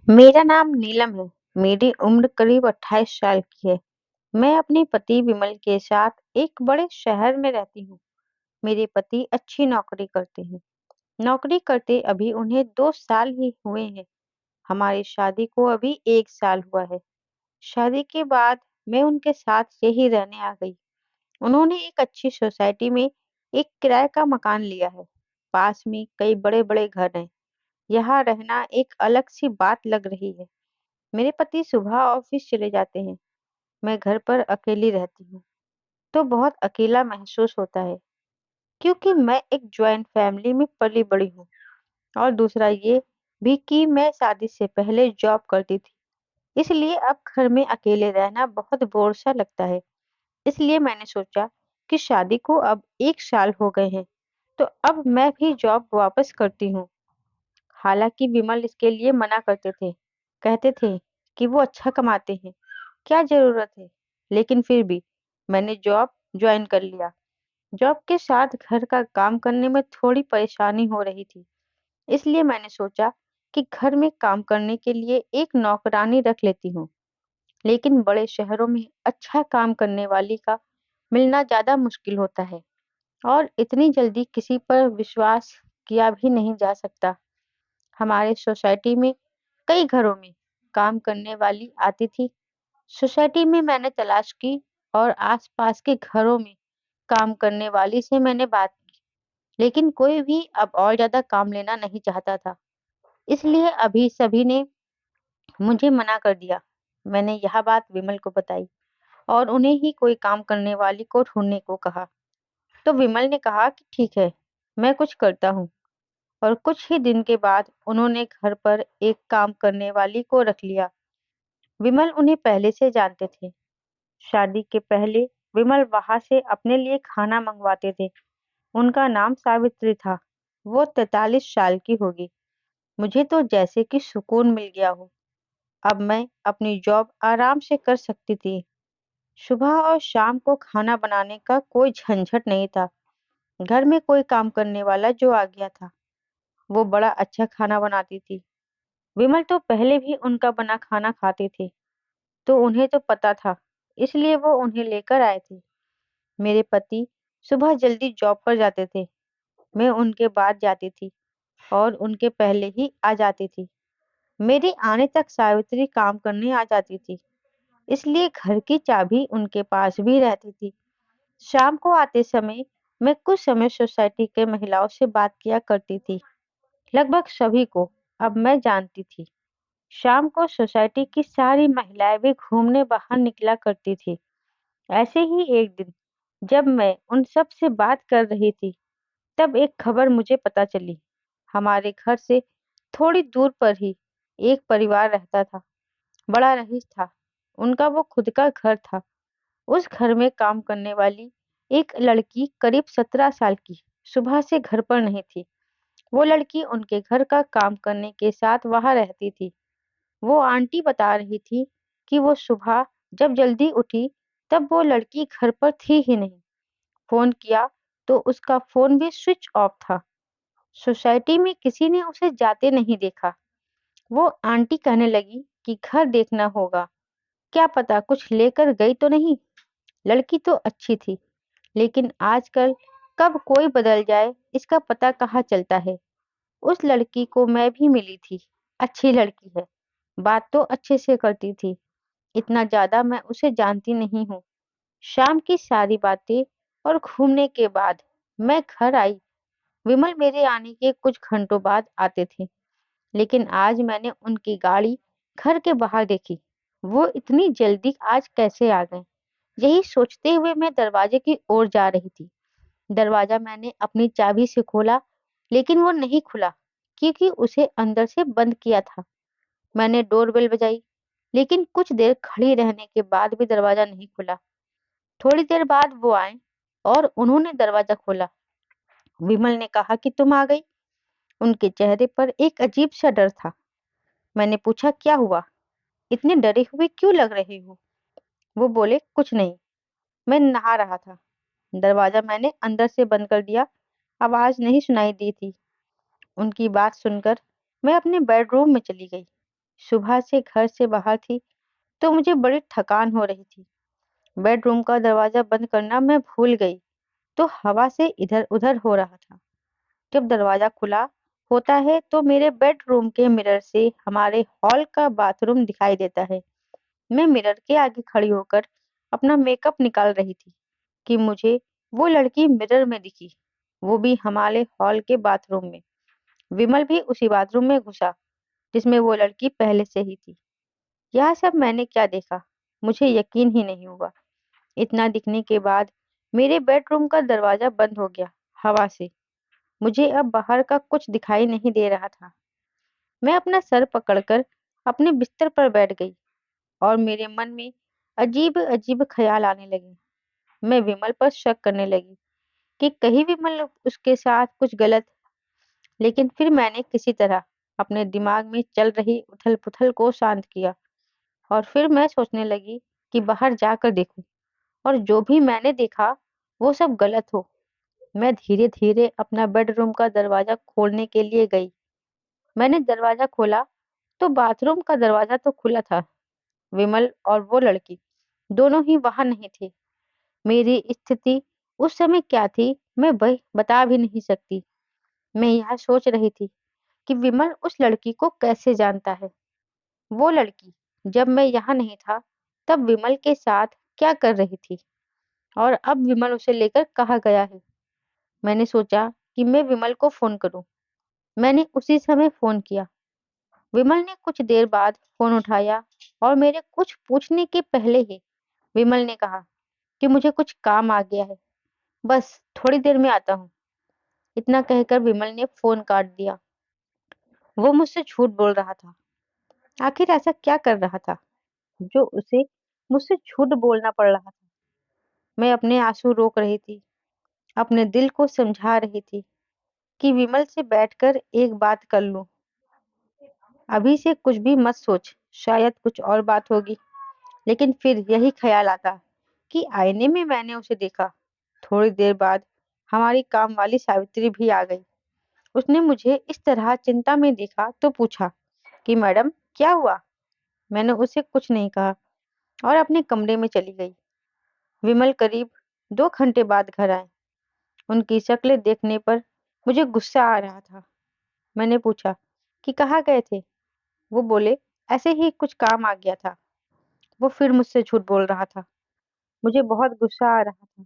मेरा नाम नीलम है। मेरी उम्र करीब 28 साल की है। मैं अपने पति विमल के साथ एक बड़े शहर में रहती हूँ। मेरे पति अच्छी नौकरी करते हैं। नौकरी करते अभी उन्हें 2 साल ही हुए हैं। हमारी शादी को अभी 1 साल हुआ है। शादी के बाद मैं उनके साथ यही रहने आ गई। उन्होंने एक अच्छी सोसाइटी में एक किराए का मकान लिया है। पास में कई बड़े-बड़े घर हैं। यहाँ रहना एक अलग सी बात लग रही है। मेरे पति सुबह ऑफिस चले जाते हैं। मैं घर पर अकेली रहती हूँ, तो बहुत अकेला महसूस होता है, क्योंकि मैं एक जॉइंट फैमिली में पली बड़ी हूँ। और दूसरा ये भी कि मैं शादी से पहले जॉब करती थी, इसलिए अब घर में अकेले रहना बहुत बोर सा लगता है। इसलिए मैंने सोचा कि शादी को अब 1 साल हो गए हैं, तो अब मैं भी जॉब वापस करती हूँ। हालांकि विमल इसके लिए मना करते थे, कहते थे कि वो अच्छा कमाते हैं, क्या ज़रूरत है? लेकिन फिर भी मैंने जॉब जॉइन कर लिया। जॉब के साथ घर का काम करने में थोड़ी परेशानी हो रही थी, इसलिए मैंने सोचा कि घर में काम करने के लिए एक नौकरानी रख लेती हूँ। लेकिन बड़े शहरों में अच्छा काम करने वाली का मिलना ज़्यादा मुश्किल होता है और इतनी जल्दी किसी पर विश्वास किया भी नहीं जा सकता। हमारे सोसाइटी में कई घरों में काम करने वाली आती थी। सोसाइटी में मैंने तलाश की और आसपास के घरों में काम करने वाली से मैंने बात की, लेकिन कोई भी अब और ज़्यादा काम लेना नहीं चाहता था। इसलिए अभी सभी ने मुझे मना कर दिया। मैंने यह बात विमल को बताई और उन्हें ही कोई काम करने वाली को ढूंढने को कहा। तो विमल ने कहा कि ठीक है, मैं कुछ करता हूँ। और कुछ ही दिन के बाद उन्होंने घर पर एक काम करने वाली को रख लिया। विमल उन्हें पहले से जानते थे। शादी के पहले विमल वहां से अपने लिए खाना मंगवाते थे। उनका नाम सावित्री था। वो 43 साल की होगी। मुझे तो जैसे कि सुकून मिल गया हो। अब मैं अपनी जॉब आराम से कर सकती थी। सुबह और शाम को खाना बनाने का कोई झंझट नहीं था। घर में कोई काम करने वाला जो आ गया था, वो बड़ा अच्छा खाना बनाती थी। विमल तो पहले भी उनका बना खाना खाते थे, तो उन्हें तो पता था, इसलिए वो उन्हें लेकर आए थे। मेरे पति सुबह जल्दी जॉब पर जाते थे। मैं उनके बाद जाती थी और उनके पहले ही आ जाती थी। मेरे आने तक सावित्री काम करने आ जाती थी, इसलिए घर की चाबी उनके पास भी रहती थी। शाम को आते समय मैं कुछ समय सोसाइटी के महिलाओं से बात किया करती थी। लगभग सभी को अब मैं जानती थी। शाम को सोसाइटी की सारी महिलाएं भी घूमने बाहर निकला करती थी। ऐसे ही एक दिन जब मैं उन सब से बात कर रही थी, तब एक खबर मुझे पता चली। हमारे घर से थोड़ी दूर पर ही एक परिवार रहता था। बड़ा रईस था। उनका वो खुद का घर था। उस घर में काम करने वाली एक लड़की करीब 17 साल की सुबह से घर पर नहीं थी। वो लड़की उनके घर का काम करने के साथ वहां रहती थी। वो आंटी बता रही थी कि वो सुबह जब जल्दी उठी, तब वो लड़की घर पर थी ही नहीं। फोन किया तो उसका फोन भी स्विच ऑफ था। सोसाइटी में किसी ने उसे जाते नहीं देखा। वो आंटी कहने लगी कि घर देखना होगा, क्या पता कुछ लेकर गई तो नहीं। लड़की तो अच्छी थी, लेकिन आजकल कब कोई बदल जाए इसका पता कहाँ चलता है। उस लड़की को मैं भी मिली थी। अच्छी लड़की है, बात तो अच्छे से करती थी। इतना ज्यादा मैं उसे जानती नहीं हूँ। शाम की सारी बातें और घूमने के बाद मैं घर आई। विमल मेरे आने के कुछ घंटों बाद आते थे, लेकिन आज मैंने उनकी गाड़ी घर के बाहर देखी। वो इतनी जल्दी आज कैसे आ गए? यही सोचते हुए मैं दरवाजे की ओर जा रही थी। दरवाजा मैंने अपनी चाबी से खोला, लेकिन वो नहीं खुला, क्योंकि उसे अंदर से बंद किया था। मैंने डोरबेल बजाई, लेकिन कुछ देर खड़ी रहने के बाद भी दरवाजा नहीं खुला। थोड़ी देर बाद वो आए और उन्होंने दरवाजा खोला। विमल ने कहा कि तुम आ गई। उनके चेहरे पर एक अजीब सा डर था। मैंने पूछा, क्या हुआ? इतने डरे हुए क्यों लग रहे हो? वो बोले, कुछ नहीं, मैं नहा रहा था। दरवाजा मैंने अंदर से बंद कर दिया। आवाज नहीं सुनाई दी थी। उनकी बात सुनकर मैं अपने बेडरूम में चली गई। सुबह से घर से बाहर थी तो मुझे बड़ी थकान हो रही थी। बेडरूम का दरवाजा बंद करना मैं भूल गई तो हवा से इधर-उधर हो रहा था। जब दरवाजा खुला होता है तो मेरे बेडरूम के मिरर से हमारे हॉल का बाथरूम दिखाई देता है। मैं मिरर के आगे खड़ी होकर अपना मेकअप निकाल रही थी कि मुझे वो लड़की मिरर में दिखी, वो भी हमारे हॉल के बाथरूम में। विमल भी उसी बाथरूम में घुसा जिसमें वो लड़की पहले से ही थी। यह सब मैंने क्या देखा, मुझे यकीन ही नहीं हुआ। इतना दिखने के बाद मेरे बेडरूम का दरवाजा बंद हो गया हवा से। मुझे अब बाहर का कुछ दिखाई नहीं दे रहा था। मैं अपना सर पकड़कर अपने बिस्तर पर बैठ गई और मेरे मन में अजीब-अजीब ख्याल आने लगे। मैं विमल पर शक करने लगी कि कहीं विमल उसके साथ कुछ गलत। लेकिन फिर मैंने किसी तरह अपने दिमाग में चल रही उथल-पुथल को शांत किया और फिर मैं सोचने लगी कि बाहर जाकर देखूं और जो भी मैंने देखा वो सब गलत हो। मैं धीरे-धीरे अपना बेडरूम का दरवाजा खोलने के लिए गई। मैंने दरवाजा खोला तो बाथरूम का दरवाजा तो खुला था। विमल और वो लड़की दोनों ही वहां नहीं थे। मेरी स्थिति उस समय क्या थी मैं वही बता भी नहीं सकती। मैं यह सोच रही थी कि विमल उस लड़की को कैसे जानता है। वो लड़की जब मैं यहाँ नहीं था तब विमल के साथ क्या कर रही थी और अब विमल उसे लेकर कहाँ गया है। मैंने सोचा कि मैं विमल को फोन करूं। मैंने उसी समय फोन किया। विमल ने कुछ देर बाद फोन उठाया और मेरे कुछ पूछने के पहले ही विमल ने कहा कि मुझे कुछ काम आ गया है, बस थोड़ी देर में आता हूँ। इतना कहकर विमल ने फोन काट दिया। वो मुझसे झूठ बोल रहा था। आखिर ऐसा क्या कर रहा था जो उसे मुझसे झूठ बोलना पड़ रहा था। मैं अपने आंसू रोक रही थी, अपने दिल को समझा रही थी कि विमल से बैठकर एक बात कर लूं। अभी से कुछ भी मत सोच, शायद कुछ और बात होगी। लेकिन फिर यही ख्याल आता कि आईने में मैंने उसे देखा। थोड़ी देर बाद हमारी काम वाली सावित्री भी आ गई। उसने मुझे इस तरह चिंता में देखा तो पूछा कि मैडम क्या हुआ। मैंने उसे कुछ नहीं कहा और अपने कमरे में चली गई। विमल करीब 2 घंटे बाद घर आए। उनकी शक्लें देखने पर मुझे गुस्सा आ रहा था। मैंने पूछा कि कहाँ गए थे। वो बोले ऐसे ही कुछ काम आ गया था। वो फिर मुझसे झूठ बोल रहा था। मुझे बहुत गुस्सा आ रहा था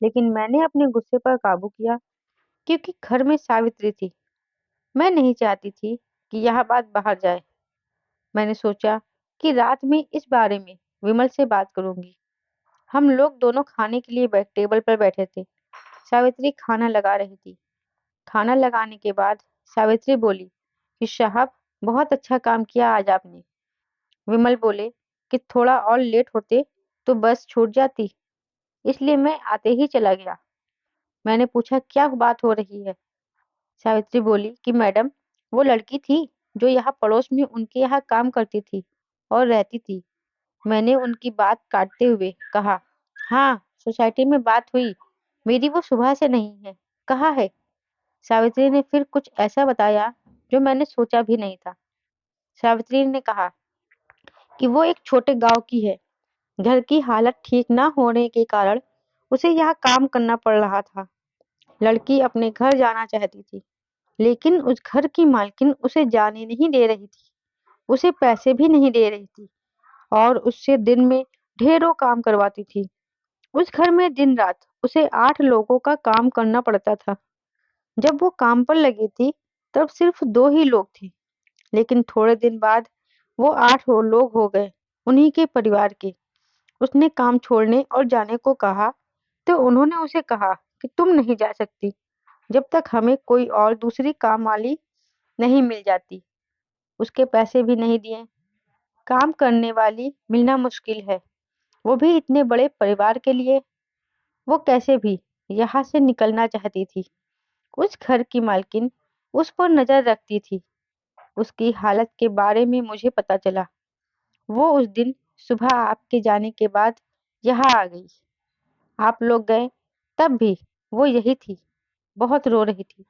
लेकिन मैंने अपने गुस्से पर काबू किया क्योंकि घर में सावित्री थी। मैं नहीं चाहती थी कि यह बात बाहर जाए। मैंने सोचा कि रात में इस बारे में विमल से बात करूंगी। हम लोग दोनों खाने के लिए टेबल पर बैठे थे। सावित्री खाना लगा रही थी। खाना लगाने के बाद सावित्री बोली कि साहब बहुत अच्छा काम किया आज आपने। विमल बोले कि थोड़ा और लेट होते तो बस छूट जाती, इसलिए मैं आते ही चला गया। मैंने पूछा क्या बात हो रही है। सावित्री बोली कि मैडम वो लड़की थी जो यहाँ पड़ोस में उनके यहाँ काम करती थी और रहती थी। मैंने उनकी बात काटते हुए कहा, हाँ सोसाइटी में बात हुई, मेरी वो सुबह से नहीं है, कहाँ है। सावित्री ने फिर कुछ ऐसा बताया जो मैंने सोचा भी नहीं था। सावित्री ने कहा कि वो एक छोटे गांव की है। घर की हालत ठीक ना होने के कारण उसे यहाँ काम करना पड़ रहा था। लड़की अपने घर जाना चाहती थी लेकिन उस घर की मालकिन उसे जाने नहीं दे रही थी। उसे पैसे भी नहीं दे रही थी और उससे दिन में ढेरों काम करवाती थी। उस घर में दिन रात उसे 8 लोगों का काम करना पड़ता था। जब वो काम पर लगी थी तब सिर्फ 2 ही लोग थे लेकिन थोड़े दिन बाद वो 8 लोग हो गए, उन्हीं के परिवार के। उसने काम छोड़ने और जाने को कहा तो उन्होंने उसे कहा कि तुम नहीं जा सकती जब तक हमें कोई और दूसरी काम वाली नहीं मिल जाती। उसके पैसे भी नहीं दिए। काम करने वाली मिलना मुश्किल है, वो भी इतने बड़े परिवार के लिए। वो कैसे भी यहाँ से निकलना चाहती थी। उस घर की मालकिन उस पर नजर रखती थी। उसकी हालत के बारे में मुझे पता चला। वो उस दिन सुबह आपके जाने के बाद यहाँ आ गई। आप लोग गए तब भी वो यही थी, बहुत रो रही थी।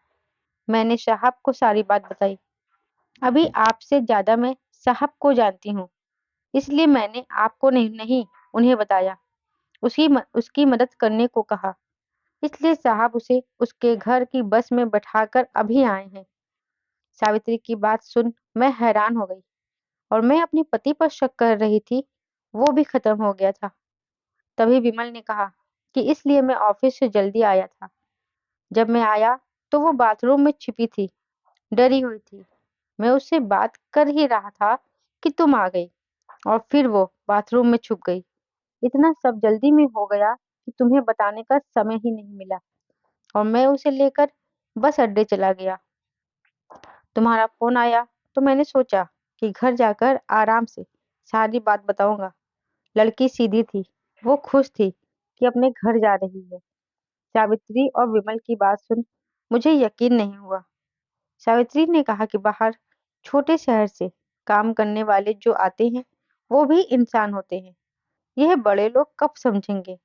मैंने साहब को सारी बात बताई। अभी आपसे ज्यादा मैं साहब को जानती हूँ, इसलिए मैंने आपको नहीं उन्हें बताया। उसकी मदद करने को कहा, इसलिए साहब उसे उसके घर की बस में बैठाकर अभी आए हैं। सावित्री की बात सुन मैं हैरान हो गई, और मैं अपने पति पर शक कर रही थी, वो भी खत्म हो गया था। तभी विमल ने कहा कि इसलिए मैं ऑफिस से जल्दी आया था। जब मैं आया तो वो बाथरूम में छिपी थी, डरी हुई थी। मैं उससे बात कर ही रहा था कि तुम आ गई, और फिर वो बाथरूम में छुप गई। इतना सब जल्दी में हो गया कि तुम्हें बताने का समय ही नहीं मिला, और मैं उसे लेकर बस अड्डे चला गया। तुम्हारा फोन आया तो मैंने सोचा कि घर जाकर आराम से सारी बात बताऊंगा। लड़की सीधी थी, वो खुश थी कि अपने घर जा रही है। सावित्री और विमल की बात सुन मुझे यकीन नहीं हुआ। सावित्री ने कहा कि बाहर छोटे शहर से काम करने वाले जो आते हैं वो भी इंसान होते हैं। यह बड़े लोग कब समझेंगे।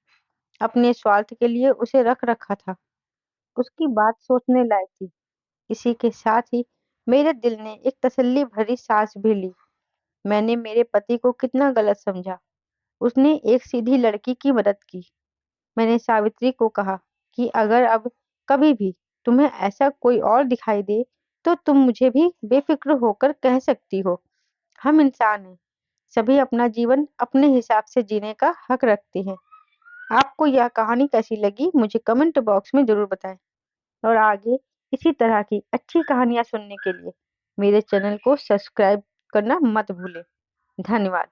अपने स्वार्थ के लिए उसे रख रखा था। उसकी बात सोचने लायक थी। इसी के साथ ही मेरे दिल ने एक तसल्ली भरी सांस भी ली। मैंने मेरे पति को कितना गलत समझा। उसने एक सीधी लड़की की मदद की। मैंने सावित्री को कहा कि अगर अब कभी भी तुम्हें ऐसा कोई और दिखाई दे तो तुम मुझे भी बेफिक्र होकर कह सकती हो। हम इंसान हैं, सभी अपना जीवन अपने हिसाब से जीने का हक रखते हैं। आपको यह कहानी कैसी लगी मुझे कमेंट बॉक्स में जरूर बताएं, और आगे इसी तरह की अच्छी कहानियां सुनने के लिए मेरे चैनल को सब्सक्राइब करना मत भूलें। धन्यवाद।